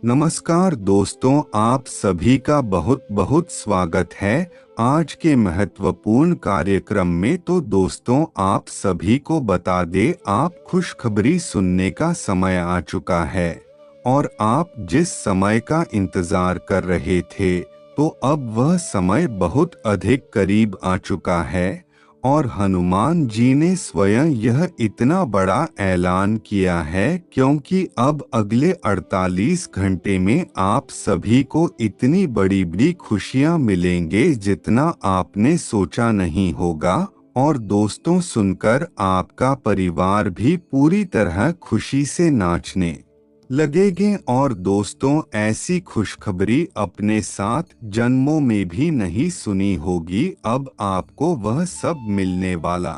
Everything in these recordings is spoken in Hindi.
नमस्कार दोस्तों, आप सभी का बहुत बहुत स्वागत है आज के महत्वपूर्ण कार्यक्रम में। तो दोस्तों, आप सभी को बता दें, आप खुशखबरी सुनने का समय आ चुका है और आप जिस समय का इंतजार कर रहे थे, तो अब वह समय बहुत अधिक करीब आ चुका है और हनुमान जी ने स्वयं यह इतना बड़ा ऐलान किया है, क्योंकि अब अगले 48 घंटे में आप सभी को इतनी बड़ी बड़ी खुशियां मिलेंगे जितना आपने सोचा नहीं होगा। और दोस्तों, सुनकर आपका परिवार भी पूरी तरह खुशी से नाचने लगेंगे। और दोस्तों, ऐसी खुशखबरी अपने साथ जन्मों में भी नहीं सुनी होगी। अब आपको वह सब मिलने वाला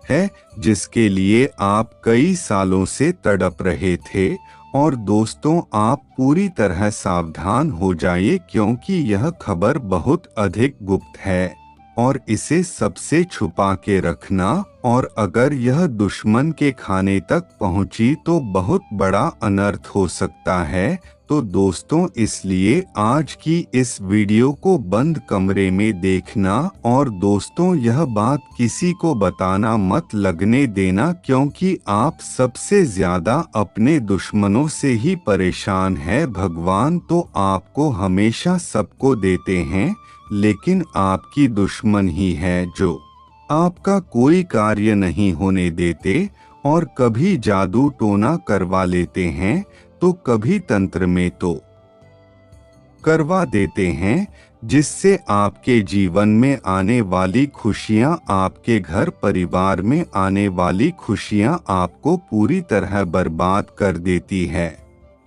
है जिसके लिए आप कई सालों से तड़प रहे थे। और दोस्तों, आप पूरी तरह सावधान हो जाइए, क्योंकि यह खबर बहुत अधिक गुप्त है और इसे सबसे छुपा के रखना। और अगर यह दुश्मन के खाने तक पहुंची तो बहुत बड़ा अनर्थ हो सकता है। तो दोस्तों, इसलिए आज की इस वीडियो को बंद कमरे में देखना। और दोस्तों, यह बात किसी को बताना मत लगने देना, क्योंकि आप सबसे ज्यादा अपने दुश्मनों से ही परेशान है। भगवान तो आपको हमेशा सबको देते हैं, लेकिन आपकी दुश्मन ही है जो आपका कोई कार्य नहीं होने देते और कभी जादू टोना करवा लेते हैं, तो कभी तंत्र में तो करवा देते हैं, जिससे आपके जीवन में आने वाली खुशियां, आपके घर परिवार में आने वाली खुशियां आपको पूरी तरह बर्बाद कर देती है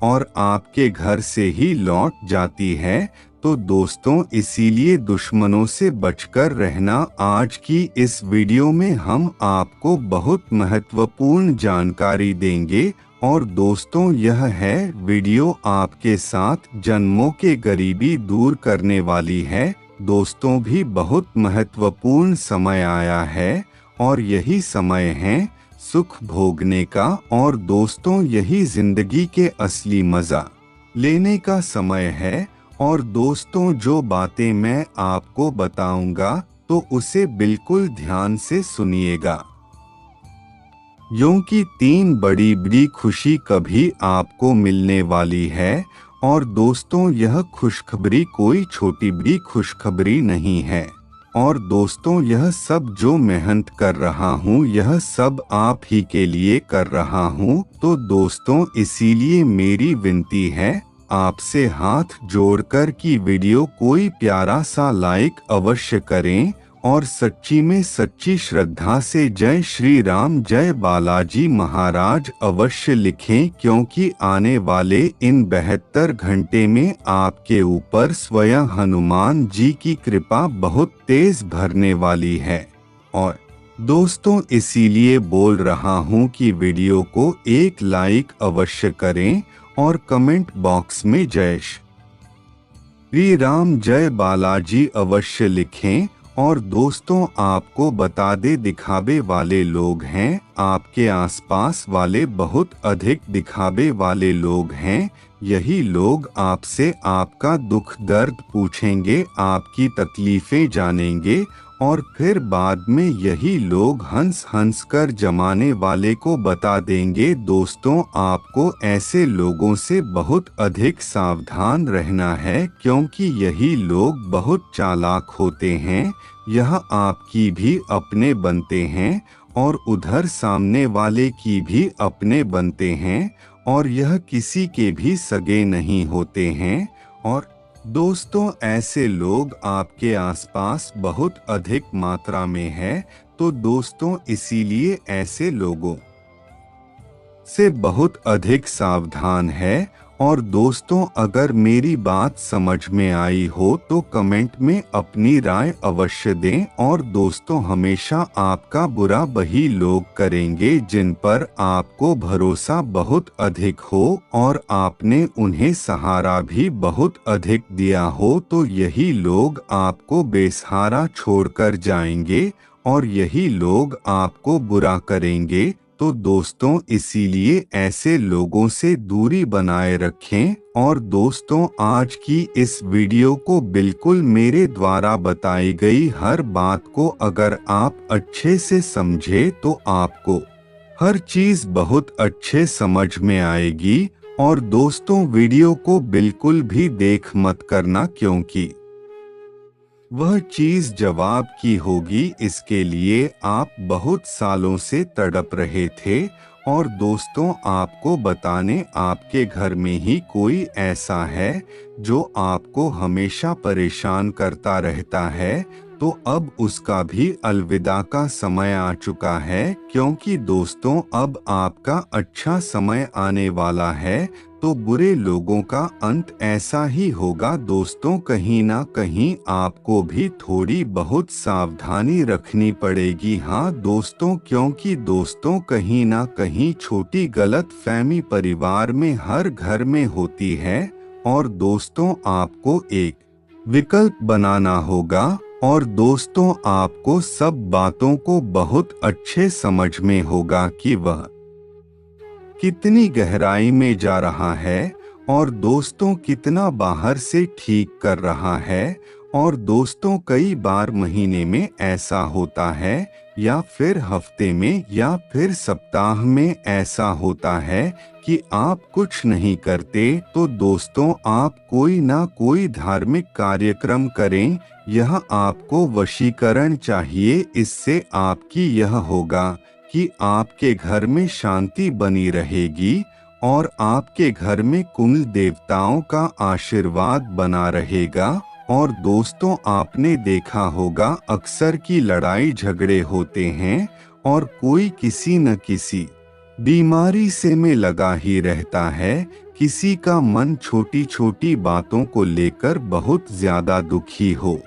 और आपके घर से ही लौट जाती है। तो दोस्तों, इसीलिए दुश्मनों से बचकर रहना। आज की इस वीडियो में हम आपको बहुत महत्वपूर्ण जानकारी देंगे। और दोस्तों, यह है वीडियो आपके साथ जन्मों के गरीबी दूर करने वाली है। दोस्तों, भी बहुत महत्वपूर्ण समय आया है और यही समय है सुख भोगने का। और दोस्तों, यही जिंदगी के असली मजा लेने का समय है। और दोस्तों, जो बातें मैं आपको बताऊंगा, तो उसे बिल्कुल ध्यान से सुनिएगा, क्योंकि 3 बड़ी बड़ी खुशी कभी आपको मिलने वाली है। और दोस्तों, यह खुशखबरी कोई छोटी बड़ी खुशखबरी नहीं है। और दोस्तों, यह सब जो मेहनत कर रहा हूँ, यह सब आप ही के लिए कर रहा हूँ। तो दोस्तों, इसीलिए मेरी विनती है आपसे हाथ जोड़कर कि वीडियो कोई प्यारा सा लाइक अवश्य करें और सच्ची में सच्ची श्रद्धा से जय श्री राम, जय बालाजी महाराज अवश्य लिखें, क्योंकि आने वाले इन 72 घंटे में आपके ऊपर स्वयं हनुमान जी की कृपा बहुत तेज भरने वाली है। और दोस्तों, इसीलिए बोल रहा हूँ कि वीडियो को एक लाइक अवश्य करें और कमेंट बॉक्स में जय श्री राम, जय बालाजी अवश्य लिखें। और दोस्तों, आपको बता दे, दिखावे वाले लोग हैं, आपके आसपास वाले बहुत अधिक दिखावे वाले लोग हैं। यही लोग आपसे आपका दुख दर्द पूछेंगे, आपकी तकलीफें जानेंगे और फिर बाद में यही लोग हंस हंस कर जमाने वाले को बता देंगे। दोस्तों, आपको ऐसे लोगों से बहुत अधिक सावधान रहना है, क्योंकि यही लोग बहुत चालाक होते हैं। यह आपकी भी अपने बनते हैं और उधर सामने वाले की भी अपने बनते हैं, और यह किसी के भी सगे नहीं होते हैं। और दोस्तों, ऐसे लोग आपके आसपास बहुत अधिक मात्रा में है। तो दोस्तों, इसीलिए ऐसे लोगों से बहुत अधिक सावधान है। और दोस्तों, अगर मेरी बात समझ में आई हो तो कमेंट में अपनी राय अवश्य दें। और दोस्तों, हमेशा आपका बुरा वही लोग करेंगे जिन पर आपको भरोसा बहुत अधिक हो और आपने उन्हें सहारा भी बहुत अधिक दिया हो। तो यही लोग आपको बेसहारा छोड़कर जाएंगे और यही लोग आपको बुरा करेंगे। तो दोस्तों इसीलिए ऐसे लोगों से दूरी बनाए रखें। और दोस्तों आज की इस वीडियो को बिल्कुल मेरे द्वारा बताई गई हर बात को अगर आप अच्छे से समझे तो आपको हर चीज बहुत अच्छे समझ में आएगी। और दोस्तों वीडियो को बिल्कुल भी देख मत करना, क्योंकि वह चीज जवाब की होगी। इसके लिए आप बहुत सालों से तड़प रहे थे। और दोस्तों आपको बताने, आपके घर में ही कोई ऐसा है जो आपको हमेशा परेशान करता रहता है, तो अब उसका भी अलविदा का समय आ चुका है। क्योंकि दोस्तों अब आपका अच्छा समय आने वाला है, तो बुरे लोगों का अंत ऐसा ही होगा। दोस्तों कहीं ना कहीं आपको भी थोड़ी बहुत सावधानी रखनी पड़ेगी। हाँ दोस्तों, क्योंकि दोस्तों कहीं ना कहीं छोटी गलतफहमी परिवार में हर घर में होती है। और दोस्तों आपको एक विकल्प बनाना होगा। और दोस्तों आपको सब बातों को बहुत अच्छे समझ में होगा कि वह कितनी गहराई में जा रहा है, और दोस्तों कितना बाहर से ठीक कर रहा है। और दोस्तों कई बार महीने में ऐसा होता है, या फिर हफ्ते में, या फिर सप्ताह में ऐसा होता है कि आप कुछ नहीं करते। तो दोस्तों आप कोई ना कोई धार्मिक कार्यक्रम करें। यह आपको वशीकरण चाहिए। इससे आपकी यह होगा कि आपके घर में शांति बनी रहेगी, और आपके घर में कुल देवताओं का आशीर्वाद बना रहेगा। और दोस्तों आपने देखा होगा अक्सर की लड़ाई झगड़े होते हैं, और कोई किसी न किसी बीमारी से में लगा ही रहता है। किसी का मन छोटी छोटी बातों को लेकर बहुत ज्यादा दुखी हो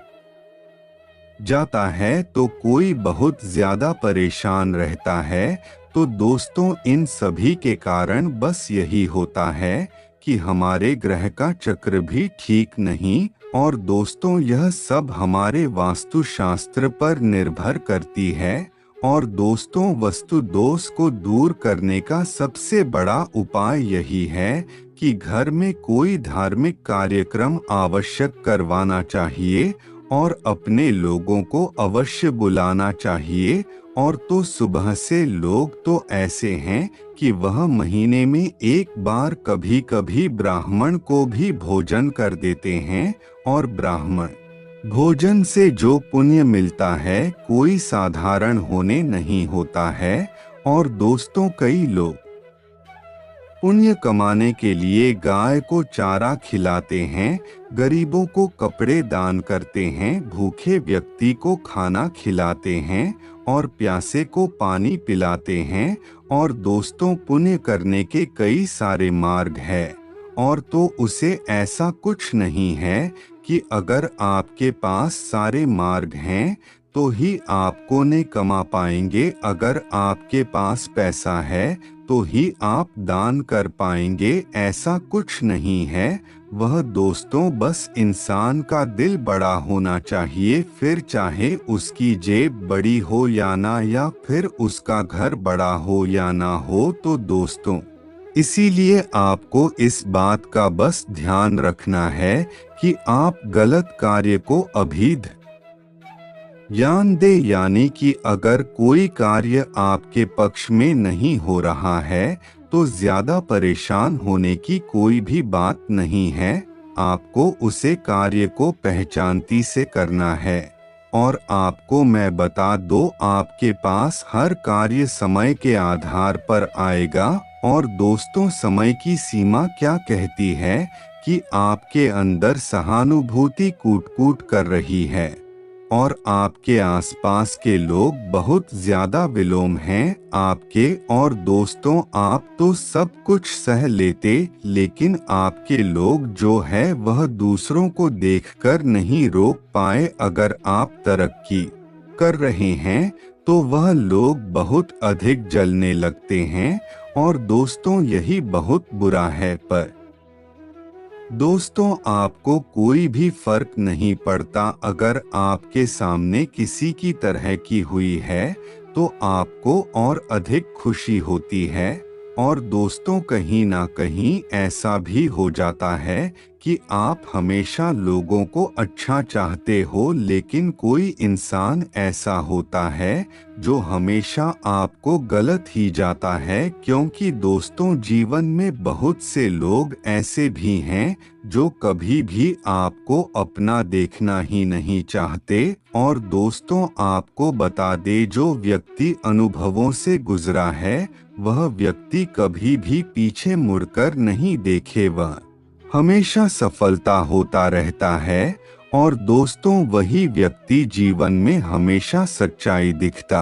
जाता है, तो कोई बहुत ज्यादा परेशान रहता है। तो दोस्तों इन सभी के कारण बस यही होता है कि हमारे ग्रह का चक्र भी ठीक नहीं। और दोस्तों यह सब हमारे वास्तुशास्त्र पर निर्भर करती है। और दोस्तों वस्तु दोष को दूर करने का सबसे बड़ा उपाय यही है कि घर में कोई धार्मिक कार्यक्रम आवश्यक करवाना चाहिए, और अपने लोगों को अवश्य बुलाना चाहिए। और तो सुबह से लोग तो ऐसे हैं कि वह महीने में एक बार कभी कभी ब्राह्मण को भी भोजन कर देते हैं। और ब्राह्मण भोजन से जो पुण्य मिलता है कोई साधारण होने नहीं होता है। और दोस्तों कई लोग पुण्य कमाने के लिए गाय को चारा खिलाते हैं, गरीबों को कपड़े दान करते हैं, भूखे व्यक्ति को खाना खिलाते हैं, और प्यासे को पानी पिलाते हैं। और दोस्तों पुण्य करने के कई सारे मार्ग हैं। और तो उसे ऐसा कुछ नहीं है कि अगर आपके पास सारे मार्ग हैं तो ही आपको ने कमा पाएंगे। अगर आपके पास पैसा है तो ही आप दान कर पाएंगे, ऐसा कुछ नहीं है। वह दोस्तों बस इंसान का दिल बड़ा होना चाहिए, फिर चाहे उसकी जेब बड़ी हो या ना, या फिर उसका घर बड़ा हो या ना हो। तो दोस्तों इसीलिए आपको इस बात का बस ध्यान रखना है कि आप गलत कार्य को अभिध ज्ञान दे, यानी कि अगर कोई कार्य आपके पक्ष में नहीं हो रहा है तो ज्यादा परेशान होने की कोई भी बात नहीं है। आपको उसे कार्य को पहचानती से करना है। और आपको मैं बता दो, आपके पास हर कार्य समय के आधार पर आएगा। और दोस्तों समय की सीमा क्या कहती है कि आपके अंदर सहानुभूति कूट कूट कर रही है, और आपके आसपास के लोग बहुत ज्यादा विलोम हैं आपके। और दोस्तों आप तो सब कुछ सह लेते, लेकिन आपके लोग जो है वह दूसरों को देखकर नहीं रोक पाए। अगर आप तरक्की कर रहे हैं तो वह लोग बहुत अधिक जलने लगते हैं। और दोस्तों यही बहुत बुरा है। पर दोस्तों आपको कोई भी फर्क नहीं पड़ता अगर आपके सामने किसी की तरह की हुई है, तो आपको और अधिक खुशी होती है। और दोस्तों, कहीं ना कहीं ऐसा भी हो जाता है कि आप हमेशा लोगों को अच्छा चाहते हो, लेकिन कोई इंसान ऐसा होता है जो हमेशा आपको गलत ही जाता है। क्योंकि दोस्तों, जीवन में बहुत से लोग ऐसे भी हैं जो कभी भी आपको अपना देखना ही नहीं चाहते। और दोस्तों, आपको बता दे, जो व्यक्ति अनुभवों से गुजरा है वह व्यक्ति कभी भी पीछे मुड़कर नहीं देखे, वह हमेशा सफलता होता रहता है। और दोस्तों, वही व्यक्ति जीवन में हमेशा सच्चाई दिखता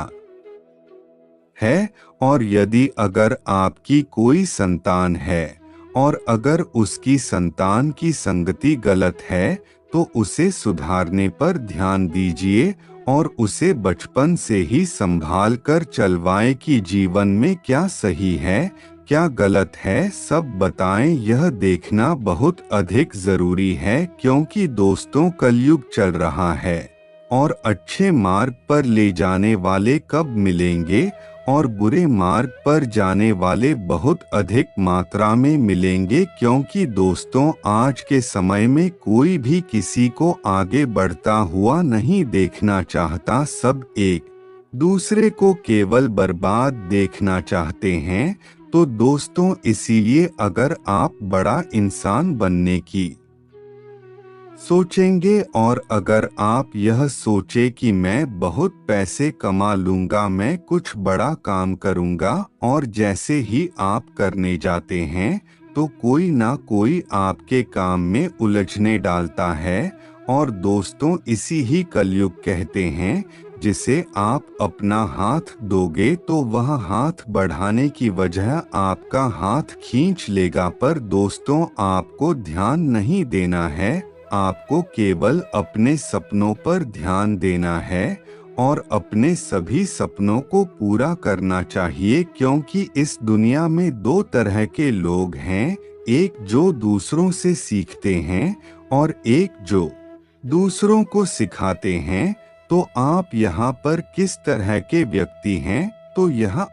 है। और यदि अगर आपकी कोई संतान है और अगर उसकी संतान की संगति गलत है, तो उसे सुधारने पर ध्यान दीजिए और उसे बचपन से ही संभाल कर चलवाएं कि जीवन में क्या सही है क्या गलत है, सब बताएं। यह देखना बहुत अधिक जरूरी है, क्योंकि दोस्तों, कलयुग चल रहा है और अच्छे मार्ग पर ले जाने वाले कब मिलेंगे और बुरे मार्ग पर जाने वाले बहुत अधिक मात्रा में मिलेंगे। क्योंकि दोस्तों, आज के समय में कोई भी किसी को आगे बढ़ता हुआ नहीं देखना चाहता, सब एक दूसरे को केवल बर्बाद देखना चाहते हैं। तो दोस्तों, इसीलिए अगर आप बड़ा इंसान बनने की सोचेंगे और अगर आप यह सोचे कि मैं बहुत पैसे कमा लूंगा, मैं कुछ बड़ा काम करूंगा, और जैसे ही आप करने जाते हैं तो कोई ना कोई आपके काम में उलझने डालता है। और दोस्तों, इसी ही कलयुग कहते हैं, जिसे आप अपना हाथ दोगे तो वह हाथ बढ़ाने की वजह आपका हाथ खींच लेगा। पर दोस्तों, आपको ध्यान नहीं देना है, आपको केवल अपने सपनों पर ध्यान देना है और अपने सभी सपनों को पूरा करना चाहिए। क्योंकि इस दुनिया में दो तरह के लोग हैं, एक जो दूसरों से सीखते हैं और एक जो दूसरों को सिखाते हैं। तो आप यहाँ पर किस तरह के व्यक्ति हैं, तो यह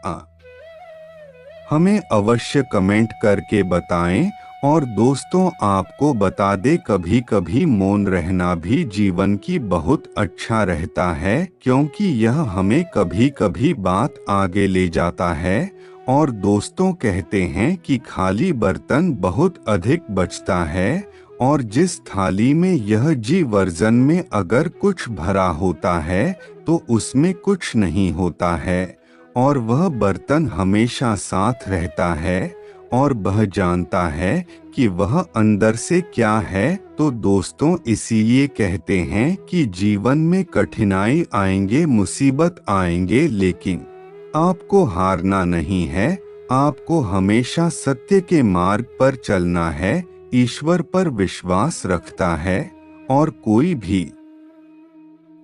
हमें अवश्य कमेंट करके बताएं। और दोस्तों, आपको बता दे, कभी कभी मौन रहना भी जीवन की बहुत अच्छा रहता है, क्योंकि यह हमें कभी कभी बात आगे ले जाता है। और दोस्तों, कहते हैं कि खाली बर्तन बहुत अधिक बचता है, और जिस थाली में यह जी वर्जन में अगर कुछ भरा होता है तो उसमें कुछ नहीं होता है, और वह बर्तन हमेशा साथ रहता है और वह जानता है कि वह अंदर से क्या है। तो दोस्तों, इसीलिए कहते हैं कि जीवन में कठिनाई आएंगे, मुसीबत आएंगे, लेकिन आपको हारना नहीं है, आपको हमेशा सत्य के मार्ग पर चलना है, ईश्वर पर विश्वास रखता है और कोई भी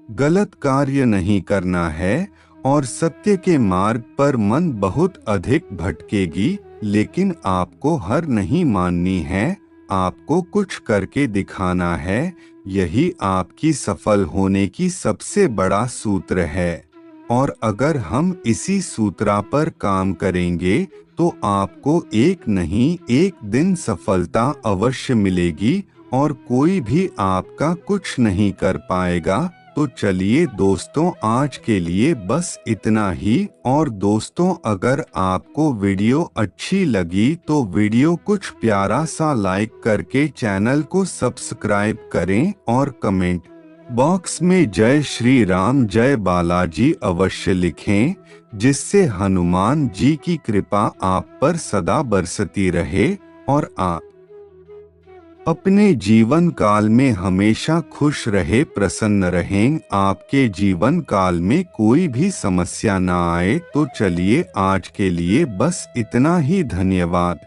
गलत कार्य नहीं करना है। और सत्य के मार्ग पर मन बहुत अधिक भटकेगी, लेकिन आपको हार नहीं माननी है, आपको कुछ करके दिखाना है। यही आपकी सफल होने की सबसे बड़ा सूत्र है। और अगर हम इसी सूत्रा पर काम करेंगे तो आपको एक नहीं एक दिन सफलता अवश्य मिलेगी और कोई भी आपका कुछ नहीं कर पाएगा। तो चलिए दोस्तों, आज के लिए बस इतना ही। और दोस्तों, अगर आपको वीडियो अच्छी लगी तो वीडियो कुछ प्यारा सा लाइक करके चैनल को सब्सक्राइब करें और कमेंट बॉक्स में जय श्री राम, जय बालाजी अवश्य लिखें, जिससे हनुमान जी की कृपा आप पर सदा बरसती रहे और आप अपने जीवन काल में हमेशा खुश रहे, प्रसन्न रहें, आपके जीवन काल में कोई भी समस्या ना आए। तो चलिए, आज के लिए बस इतना ही। धन्यवाद।